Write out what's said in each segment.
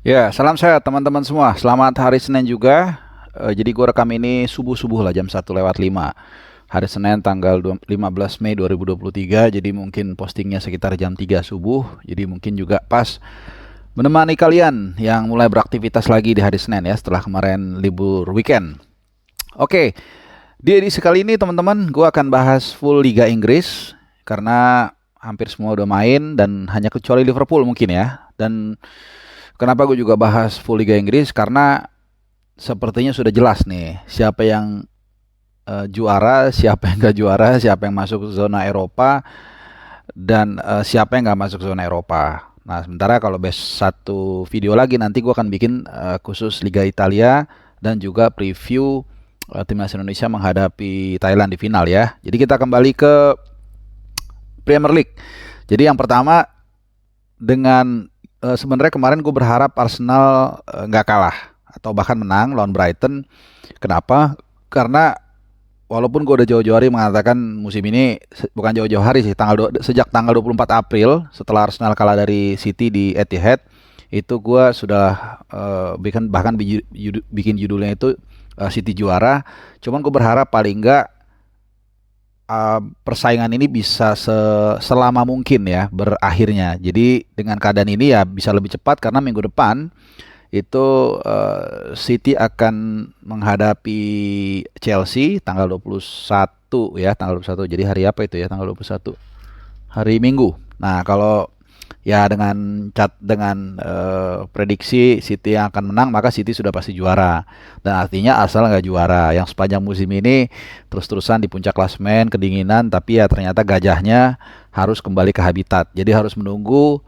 Ya, salam sehat teman-teman semua. Selamat hari Senin juga. Jadi gue rekam ini subuh-subuh lah jam 1:05. Hari Senin tanggal 15 Mei 2023. Jadi mungkin postingnya sekitar jam 3 subuh. Jadi mungkin juga pas menemani kalian yang mulai beraktivitas lagi di hari Senin ya setelah kemarin libur weekend. Oke, di edisi kali ini teman-teman gue akan bahas full Liga Inggris karena hampir semua udah main dan hanya kecuali Liverpool mungkin ya. Dan kenapa gue juga bahas full Liga Inggris? Karena sepertinya sudah jelas nih siapa yang juara, siapa yang gak juara, siapa yang masuk zona Eropa, dan siapa yang gak masuk zona Eropa. Nah, sementara kalau satu video lagi nanti gue akan bikin khusus Liga Italia dan juga preview timnas Indonesia menghadapi Thailand di final ya. Jadi kita kembali ke Premier League. Jadi yang pertama dengan sebenarnya kemarin gue berharap Arsenal nggak kalah atau bahkan menang lawan Brighton. Kenapa? Karena walaupun gue udah jauh-jauh hari mengatakan musim ini bukan jauh-jauh hari sih, sejak tanggal 24 April setelah Arsenal kalah dari City di Etihad, itu gue sudah bahkan bikin judulnya itu City juara. Cuman gue berharap paling enggak persaingan ini bisa selama mungkin ya berakhirnya. Jadi dengan keadaan ini ya bisa lebih cepat karena minggu depan itu City akan menghadapi Chelsea tanggal 21 ya, tanggal 21. Jadi hari apa itu ya, tanggal 21? Hari Minggu. Nah, kalau ya dengan prediksi City yang akan menang, maka City sudah pasti juara. Dan artinya Arsenal nggak juara. Yang sepanjang musim ini terus-terusan di puncak klasemen, kedinginan, tapi ya ternyata gajahnya harus kembali ke habitat. Jadi harus menunggu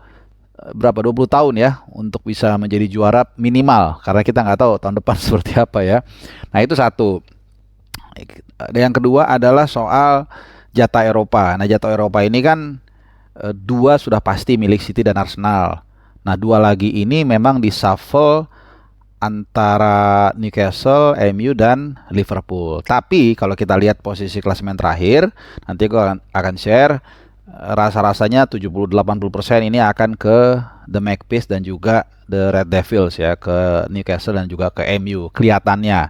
berapa 20 tahun ya untuk bisa menjadi juara minimal. Karena kita nggak tahu tahun depan seperti apa ya. Nah itu satu. Dan yang kedua adalah soal jatah Eropa. Nah jatah Eropa ini kan dua sudah pasti milik City dan Arsenal. Nah, dua lagi ini memang di shuffle antara Newcastle, MU dan Liverpool. Tapi kalau kita lihat posisi klasemen terakhir, nanti gue akan share rasa-rasanya 70-80% ini akan ke The Magpies dan juga The Red Devils ya, ke Newcastle dan juga ke MU kelihatannya.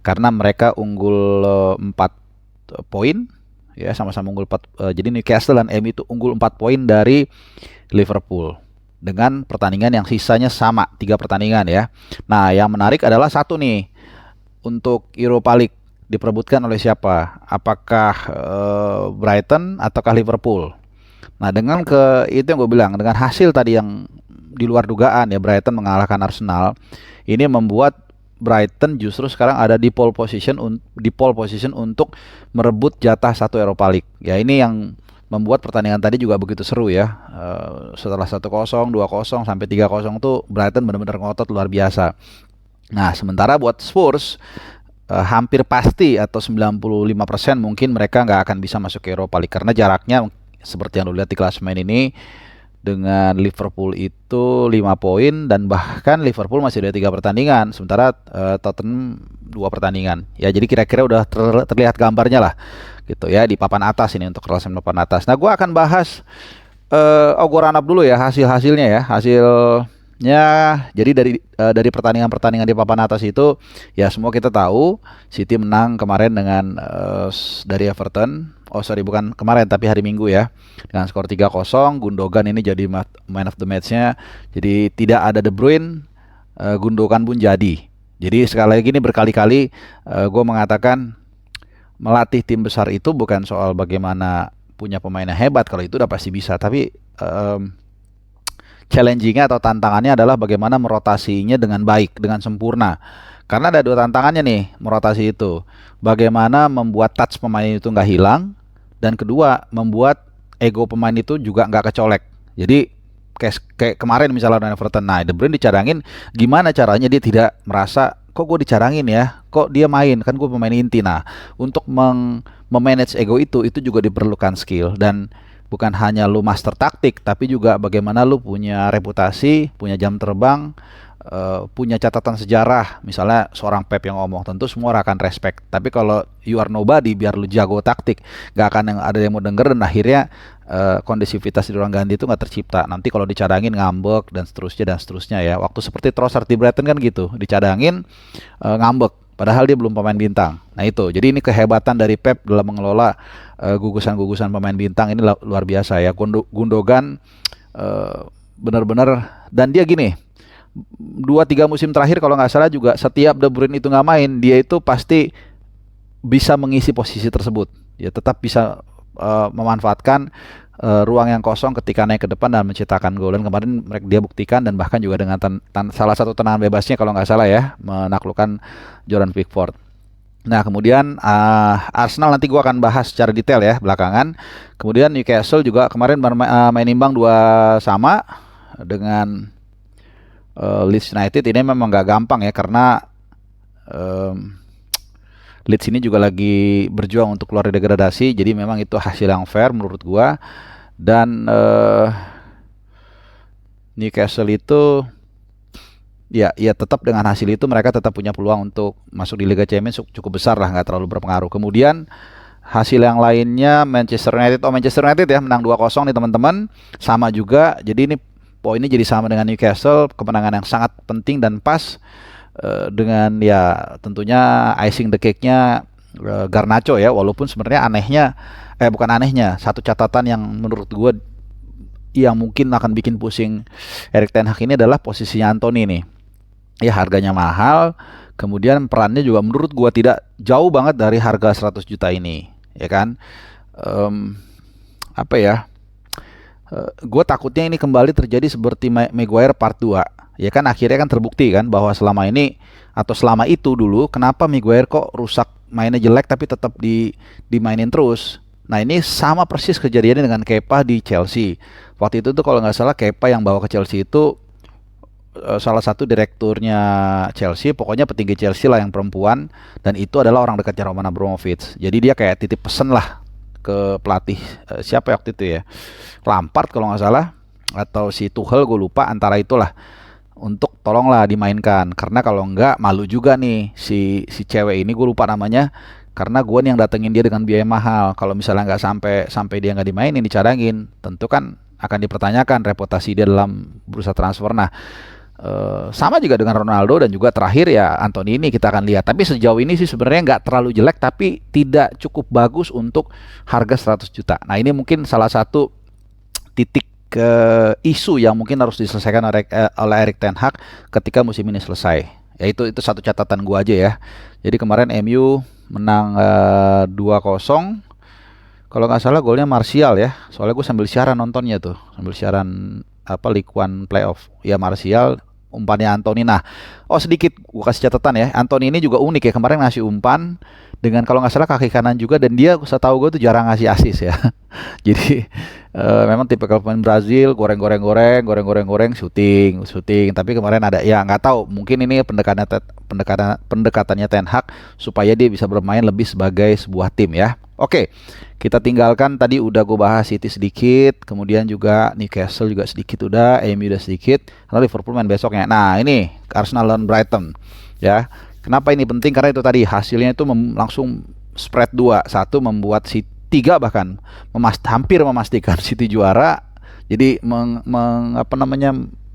Karena mereka unggul 4 poin ya, sama-sama unggul 4. Jadi Newcastle dan MU itu unggul 4 poin dari Liverpool dengan pertandingan yang sisanya sama, 3 pertandingan ya. Nah, yang menarik adalah satu nih, untuk Europa League diperebutkan oleh siapa? Apakah Brighton ataukah Liverpool? Nah, dengan itu yang gue bilang, dengan hasil tadi yang di luar dugaan ya, Brighton mengalahkan Arsenal, ini membuat Brighton justru sekarang ada di pole position untuk merebut jatah satu Europa League. Ya ini yang membuat pertandingan tadi juga begitu seru ya. Setelah 1-0, 2-0 sampai 3-0 tuh Brighton benar-benar ngotot luar biasa. Nah, sementara buat Spurs hampir pasti atau 95% mungkin mereka nggak akan bisa masuk ke Europa League karena jaraknya seperti yang lo lihat di klasemen ini dengan Liverpool itu 5 poin dan bahkan Liverpool masih ada 3 pertandingan sementara Tottenham 2 pertandingan. Ya jadi kira-kira udah terlihat gambarnya lah gitu ya di papan atas ini untuk klasemen papan atas. Nah, gua akan bahas gue run up dulu ya hasilnya ya. Hasilnya jadi dari pertandingan-pertandingan di papan atas itu ya semua kita tahu City menang kemarin dengan dari Everton. Oh sorry, bukan kemarin tapi hari Minggu ya, dengan skor 3-0. Gundogan ini jadi man of the match-nya. Jadi tidak ada De Bruyne, Gundogan pun jadi. Jadi sekali lagi ini berkali-kali gue mengatakan melatih tim besar itu bukan soal bagaimana punya pemain yang hebat, kalau itu udah pasti bisa. Tapi challengingnya atau tantangannya adalah bagaimana merotasinya dengan baik, dengan sempurna. Karena ada 2 tantangannya nih merotasi itu. Bagaimana membuat touch pemain itu nggak hilang, dan kedua membuat ego pemain itu juga nggak kecolek. Jadi kayak kemarin misalnya dengan Everton, nah De Bruyne dicadangin, gimana caranya dia tidak merasa kok gue dicarangin ya, kok dia main, kan gue pemain inti. Nah untuk memanage ego itu juga diperlukan skill. Dan bukan hanya lu master taktik, tapi juga bagaimana lu punya reputasi, punya jam terbang, punya catatan sejarah. Misalnya seorang Pep yang ngomong, tentu semua orang akan respect. Tapi kalau you are nobody, biar lu jago taktik, nggak akan yang ada yang mau denger, dan akhirnya kondisivitas di ruang ganti itu nggak tercipta. Nanti kalau dicadangin ngambek dan seterusnya ya. Waktu seperti Trossard di Brighton kan gitu, dicadangin ngambek. Padahal dia belum pemain bintang. Nah itu, jadi ini kehebatan dari Pep dalam mengelola gugusan-gugusan pemain bintang ini luar biasa ya. Gundogan benar-benar, dan dia gini, 2-3 musim terakhir kalau nggak salah juga setiap De Bruyne itu nggak main, dia itu pasti bisa mengisi posisi tersebut. Dia tetap bisa memanfaatkan ruang yang kosong ketika naik ke depan dan menciptakan gol. Dan kemarin dia buktikan, dan bahkan juga dengan salah satu tendangan bebasnya kalau nggak salah ya, menaklukkan Jordan Pickford. Nah kemudian Arsenal nanti gue akan bahas secara detail ya belakangan. Kemudian Newcastle juga kemarin main imbang 2-2 dengan Leeds United. Ini memang gak gampang ya, karena Leeds ini juga lagi berjuang untuk keluar dari degradasi. Jadi memang itu hasil yang fair menurut gua. Dan Newcastle itu ya tetap dengan hasil itu mereka tetap punya peluang untuk masuk di Liga Champions cukup besar lah, nggak terlalu berpengaruh. Kemudian hasil yang lainnya Manchester United ya menang 2-0 nih teman-teman, sama juga. Jadi ini poinnya jadi sama dengan Newcastle, kemenangan yang sangat penting dan pas, dengan ya tentunya icing the cake-nya Garnacho ya. Walaupun sebenarnya bukan anehnya, satu catatan yang menurut gue yang mungkin akan bikin pusing Erik ten Hag ini adalah posisinya Anthony nih. Ya harganya mahal, kemudian perannya juga menurut gue tidak jauh banget dari harga 100 juta ini, ya kan. Gue takutnya ini kembali terjadi seperti Maguire part 2. Ya kan akhirnya kan terbukti kan bahwa selama ini atau selama itu dulu kenapa Maguire kok rusak, mainnya jelek tapi tetap dimainin terus. Nah ini sama persis kejadiannya dengan Kepa di Chelsea. Waktu itu tuh kalau nggak salah Kepa yang bawa ke Chelsea itu salah satu direkturnya Chelsea, pokoknya petinggi Chelsea lah yang perempuan, dan itu adalah orang dekatnya Roman Abramovich. Jadi dia kayak titip pesen lah ke pelatih siapa waktu itu ya, Lampard kalau nggak salah, atau si Tuchel, gue lupa, antara itulah, untuk tolonglah dimainkan, karena kalau enggak malu juga nih si cewek ini, gue lupa namanya, karena gue nih yang datengin dia dengan biaya mahal. Kalau misalnya nggak sampai dia nggak dimainin, dicadangin, tentu kan akan dipertanyakan reputasi dia dalam bursa transfer. Nah sama juga dengan Ronaldo, dan juga terakhir ya Anthony ini kita akan lihat. Tapi sejauh ini sih sebenarnya nggak terlalu jelek, tapi tidak cukup bagus untuk harga 100 juta. Nah ini mungkin salah satu titik isu yang mungkin harus diselesaikan oleh Erik ten Hag ketika musim ini selesai. Ya itu satu catatan gua aja ya. Jadi kemarin MU menang 2-0. Kalau nggak salah golnya Martial ya. Soalnya gue sambil siaran nontonnya tuh, sambil siaran League One playoff. Ya Martial, umpannya Anthony. Nah, sedikit gue kasih catatan ya. Anthony ini juga unik ya, kemarin ngasih umpan dengan kalau nggak salah kaki kanan juga, dan dia setahu gue tuh jarang ngasih assist ya. Jadi memang tipikal pemain Brazil, goreng, shooting. Tapi kemarin ada ya nggak tahu, mungkin ini pendekatannya Ten Hag supaya dia bisa bermain lebih sebagai sebuah tim ya. Oke, kita tinggalkan tadi udah gue bahas City sedikit, kemudian juga Newcastle juga sedikit udah, MU udah sedikit, lalu Liverpool main besoknya. Nah ini Arsenal dan Brighton ya. Kenapa ini penting? Karena itu tadi hasilnya itu langsung spread 2-1, membuat si 3 bahkan hampir memastikan City juara. Jadi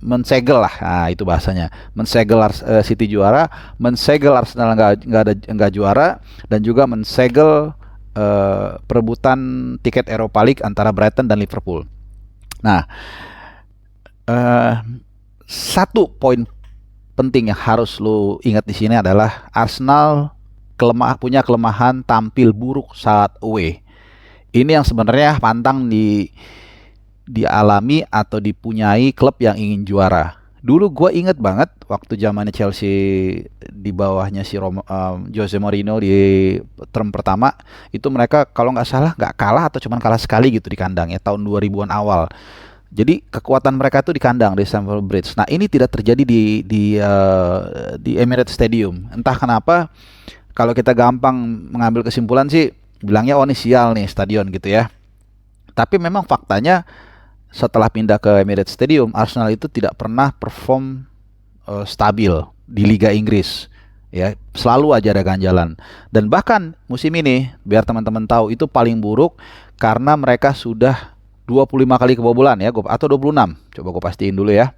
mensegel lah, nah itu bahasanya, mensegel City juara, mensegel Arsenal nggak juara, dan juga mensegel perebutan tiket Europa League antara Brighton dan Liverpool. Nah, satu poin penting yang harus lo ingat di sini adalah Arsenal punya kelemahan tampil buruk saat away. Ini yang sebenarnya pantang dialami atau dipunyai klub yang ingin juara. Dulu gue inget banget waktu zamannya Chelsea di bawahnya si Jose Mourinho di term pertama, itu mereka kalau nggak salah nggak kalah atau cuma kalah sekali gitu di kandang ya, tahun 2000-an awal. Jadi kekuatan mereka itu di kandang di Stamford Bridge. Nah ini tidak terjadi di Emirates Stadium. Entah kenapa, kalau kita gampang mengambil kesimpulan sih bilangnya oh ini sial nih stadion gitu ya. Tapi memang faktanya setelah pindah ke Emirates Stadium, Arsenal itu tidak pernah perform stabil di Liga Inggris. Ya, selalu aja ada ganjalan. Dan bahkan musim ini, biar teman-teman tahu, itu paling buruk karena mereka sudah 25 kali kebobolan ya, atau 26. Coba gue pastiin dulu ya.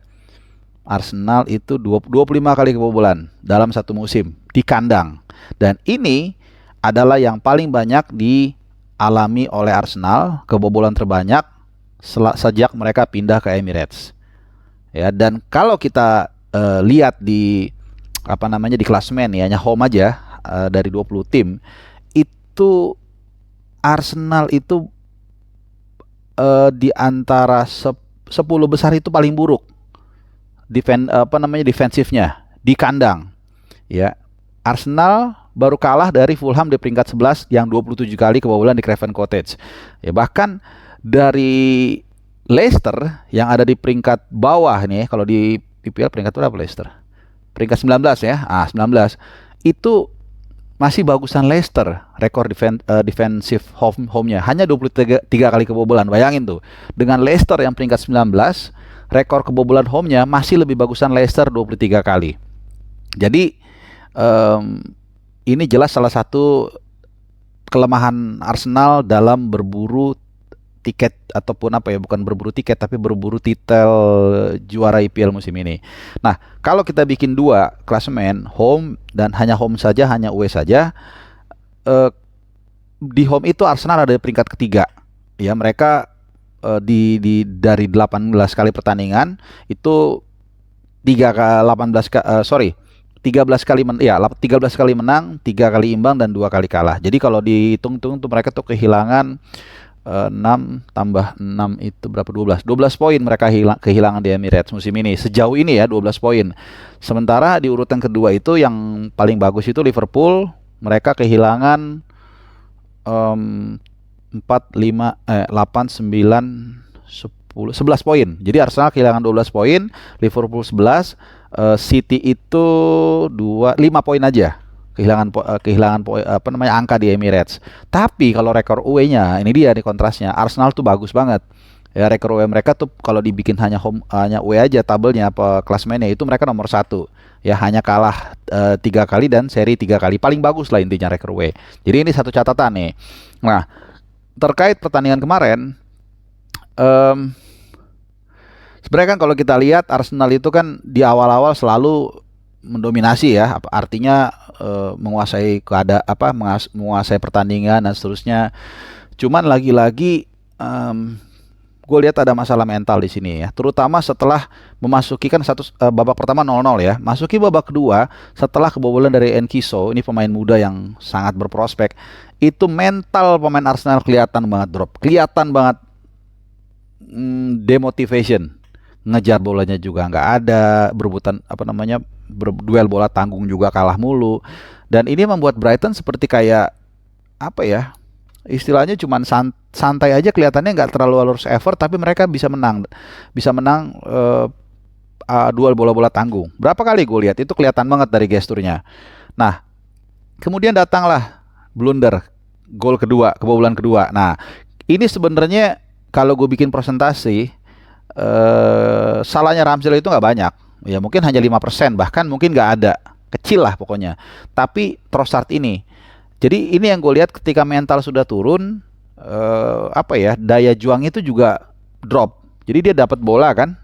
Arsenal itu 25 kali kebobolan dalam satu musim di kandang. Dan ini adalah yang paling banyak dialami oleh Arsenal, kebobolan terbanyak sejak mereka pindah ke Emirates. Ya, dan kalau kita lihat di di klasemen ya, hanya home aja dari 20 tim itu Arsenal itu di antara 10 besar itu paling buruk defensifnya di kandang. Ya. Arsenal baru kalah dari Fulham di peringkat 11 yang 27 kali kebobolan di Craven Cottage. Ya, bahkan dari Leicester yang ada di peringkat bawah nih, kalau di IPL peringkat berapa Leicester? Peringkat 19 ya. 19. Itu masih bagusan Leicester rekor defensif home-nya. Hanya 23 kali kebobolan. Bayangin tuh. Dengan Leicester yang peringkat 19, rekor kebobolan home-nya masih lebih bagusan Leicester 23 kali. Jadi ini jelas salah satu kelemahan Arsenal dalam berburu tiket ataupun bukan berburu tiket tapi berburu titel juara IPL musim ini. Nah, kalau kita bikin dua klasemen home dan hanya home saja, hanya away saja, di home itu Arsenal ada di peringkat ketiga. Ya, mereka dari 18 kali pertandingan itu 13 kali menang, 3 kali imbang dan 2 kali kalah. Jadi kalau dihitung-hitung tuh mereka tuh kehilangan 6 tambah 6 itu berapa? 12 poin mereka kehilangan di Emirates musim ini. Sejauh ini ya 12 poin. Sementara di urutan kedua itu yang paling bagus itu Liverpool, mereka kehilangan 4, 5, 8, 9, 10, 11 poin. Jadi Arsenal kehilangan 12 poin, Liverpool 11, City itu 5 poin aja. Kehilangan angka di Emirates. Tapi kalau rekor away-nya, ini dia nih kontrasnya. Arsenal tuh bagus banget. Ya, rekor away mereka tuh kalau dibikin hanya away aja tabelnya klasemennya itu mereka nomor 1. Ya, hanya kalah 3 kali dan seri 3 kali. Paling bagus lah intinya rekor away. Jadi ini satu catatan nih. Nah, terkait pertandingan kemarin, sebenarnya kan kalau kita lihat Arsenal itu kan di awal-awal selalu mendominasi ya, artinya menguasai menguasai pertandingan dan seterusnya. Cuman lagi-lagi gue lihat ada masalah mental di sini ya, terutama setelah memasuki kan babak pertama 0-0 ya, masuki babak kedua setelah kebobolan dari Enkiso, ini pemain muda yang sangat berprospek, itu mental pemain Arsenal kelihatan banget drop, kelihatan banget demotivation. Ngejar bolanya juga nggak ada, berebutan berduel bola tanggung juga kalah mulu. Dan ini membuat Brighton seperti kayak istilahnya cuman santai aja, kelihatannya nggak terlalu harus effort, tapi mereka bisa menang duel bola-bola tanggung. Berapa kali gue lihat itu kelihatan banget dari gesturnya. Nah, kemudian datanglah blunder, kebobolan kedua. Nah, ini sebenarnya kalau gue bikin presentasi, salahnya Ramsdale itu nggak banyak, ya mungkin hanya 5%, bahkan mungkin nggak ada, kecil lah pokoknya. Tapi Trossard ini, jadi ini yang gue lihat ketika mental sudah turun, daya juang itu juga drop. Jadi dia dapat bola kan,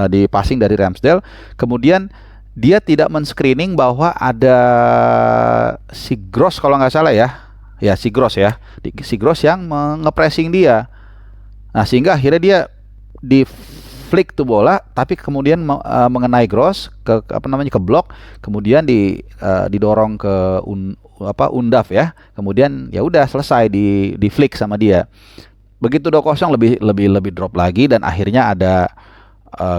di passing dari Ramsdale, kemudian dia tidak men-screening bahwa ada si Gross kalau nggak salah ya si Gross yang nge-pressing dia. Nah, sehingga akhirnya dia di flick tuh bola, tapi kemudian mengenai Gross ke blok, kemudian didorong ke Undaf ya. Kemudian ya udah selesai di flick sama dia. Begitu 2-0 lebih drop lagi, dan akhirnya ada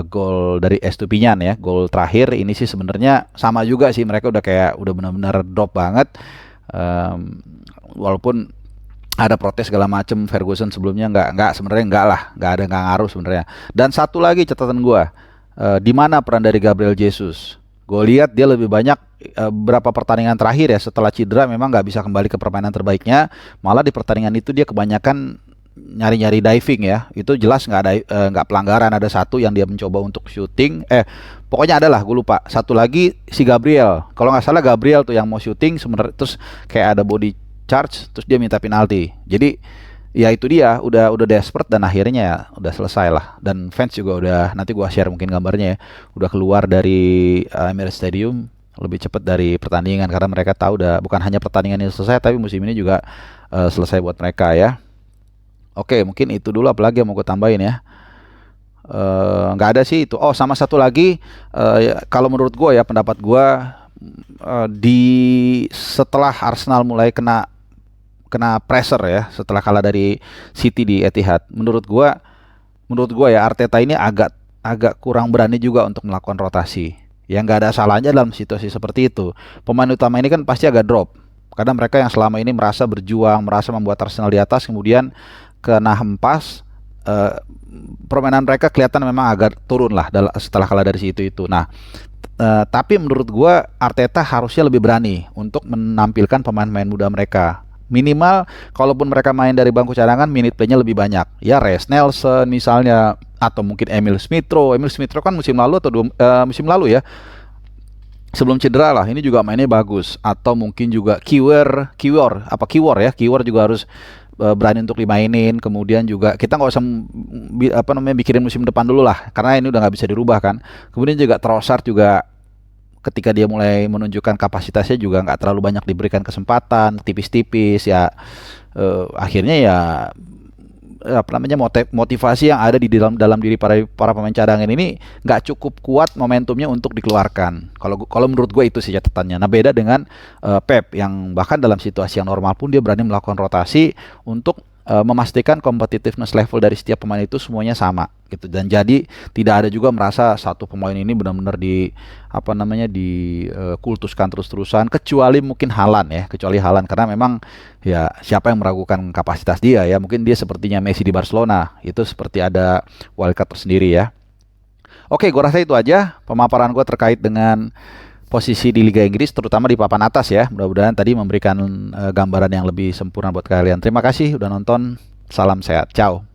gol dari Estupiñán ya, gol terakhir ini sih sebenarnya sama juga sih, mereka udah benar-benar drop banget. Walaupun ada protes segala macem, Ferguson sebelumnya nggak ngaruh sebenarnya. Dan satu lagi catatan gue, di mana peran dari Gabriel Jesus? Gue lihat dia lebih banyak berapa pertandingan terakhir ya setelah cedera memang nggak bisa kembali ke permainan terbaiknya. Malah di pertandingan itu dia kebanyakan nyari-nyari diving ya. Itu jelas nggak pelanggaran. Ada satu yang dia mencoba untuk shooting. Pokoknya ada lah, gue lupa. Satu lagi si Gabriel. Kalau nggak salah Gabriel tuh yang mau shooting sebenarnya, terus kayak ada body charge, terus dia minta penalti. Jadi ya itu dia udah desperate dan akhirnya ya udah selesai lah. Dan fans juga udah, nanti gua share mungkin gambarnya ya, udah keluar dari Emirates Stadium lebih cepat dari pertandingan karena mereka tahu udah bukan hanya pertandingan ini selesai tapi musim ini juga selesai buat mereka ya. Oke, mungkin itu dulu, apalagi yang mau gue tambahin ya. Nggak ada sih itu. Oh, sama satu lagi, kalau menurut gue ya, pendapat gue, di setelah Arsenal mulai kena kena pressure ya setelah kalah dari City di Etihad, menurut gua ya Arteta ini agak agak kurang berani juga untuk melakukan rotasi. Ya nggak ada salahnya dalam situasi seperti itu. Pemain utama ini kan pasti agak drop karena mereka yang selama ini merasa berjuang, merasa membuat Arsenal di atas, kemudian kena hempas. eh, Permainan mereka kelihatan memang agak turun lah setelah kalah dari situ itu. Nah, tapi menurut gua Arteta harusnya lebih berani untuk menampilkan pemain-pemain muda mereka. Minimal kalaupun mereka main dari bangku cadangan, minute play-nya lebih banyak. Ya Reiss Nelson misalnya, atau mungkin Emil Smith Rowe. Emil Smith Rowe kan musim lalu atau musim lalu ya, sebelum cedera lah, ini juga mainnya bagus. Atau mungkin juga Kiwor juga harus berani untuk dimainin. Kemudian juga kita nggak usah mikirin musim depan dulu lah, karena ini udah nggak bisa dirubah kan. Kemudian juga Trossard juga, ketika dia mulai menunjukkan kapasitasnya juga nggak terlalu banyak diberikan kesempatan, tipis-tipis ya. Akhirnya ya motivasi yang ada di dalam dalam diri para pemain cadangan ini nggak cukup kuat momentumnya untuk dikeluarkan. Kalau menurut gue itu sih catatannya. Nah, beda dengan Pep yang bahkan dalam situasi yang normal pun dia berani melakukan rotasi untuk memastikan competitiveness level dari setiap pemain itu semuanya sama gitu, dan jadi tidak ada juga merasa satu pemain ini benar-benar kultuskan terus-terusan, kecuali mungkin Haaland karena memang ya siapa yang meragukan kapasitas dia ya. Mungkin dia sepertinya Messi di Barcelona, itu seperti ada wildcard tersendiri ya. Oke, gue rasa itu aja pemaparan gue terkait dengan posisi di Liga Inggris, terutama di papan atas ya. Mudah-mudahan tadi memberikan gambaran yang lebih sempurna buat kalian. Terima kasih udah nonton. Salam sehat. Ciao.